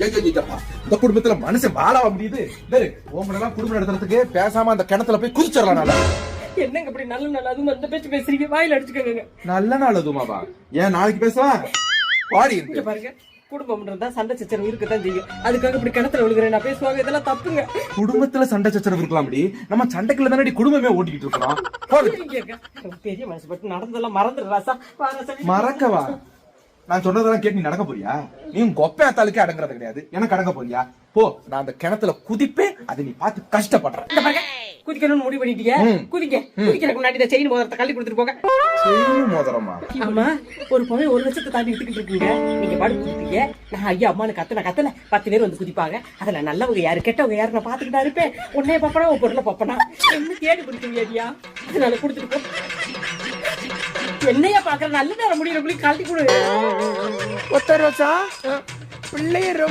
இந்த குடும்பத்துல மனுஷன் வாழவா முடியுது? உங்களெல்லாம் குடும்பம் நடத்துறதுக்கு பேசாம அந்த கிணத்துல போய் குதிச்சிடலாம். என்னங்க இப்படி நல்ல நாள் அதுவும் அந்த பேச்சு பேசுறீங்க? வாயில அடிச்சுக்கோங்க. நல்ல நாள் அதுமாவா? ஏன் நாளைக்கு பேசுவா? பாடி இங்க பாருங்க, குடும்பம்ன்றதா சண்டை சச்சரவு இருக்கத்தான் செய்யும். அதுக்காக இப்படி கிணத்துல விழுகிறேன் நான் பேசுவாங்க, இதெல்லாம் தப்புங்க. குடும்பத்துல சண்டை சச்சரவு இருக்கலாம், நம்ம சண்டைக்குள்ள தானே குடும்பமே ஓட்டிக்கிட்டு இருக்கோம். பெரிய மனசு பட்டு நடந்ததெல்லாம் மறந்துடுறாசா. மறக்கவா? நான் சொன்னதெல்லாம் கேட்டு நீ நடக்க போறியா? நீ கொப்பையாத்தாளுக்கே அடங்குறது கிடையாது, எனக்கு அடங்க போறியா? போ, நான் அந்த கிணத்துல குதிப்பேன், அதை நீ பார்த்து கஷ்டப்படுற. குதிக்கணும்னு முடிவு பண்ணிட்டீங்க, குதிங்க. குதிக்கிறதுக்கு முன்னாடி இந்த செயின் மோதிரத்தை கழட்டி கொடுத்துட்டு போங்க. செயின் மோதிரமா? ஆமா, ஒரு பொண்ணு 1 லட்சத்தை தாண்டி விட்டுக்கிட்டு இருக்கீங்க. நீங்க பாடு குதிப்பீங்க, நான் ஐயா அம்மானு கத்தல 10 பேர் வந்து குதிப்பாங்க. அதுல நல்லவங்க யாரு கெட்டவங்க யாரு நான் பாத்துக்கிட்டா இருப்பேன். உன்னைய பாப்பனா உன் பொருளை பாப்பனா என்ன தேடி பிடிக்குங்க ஐயா. அதனால கொடுத்துட்டு போ. என்னையா பாக்குற? நல்ல நேரம் முடியல கழட்டி கொடு. ஒத்த ரோசா பிள்ளைய ரொம்ப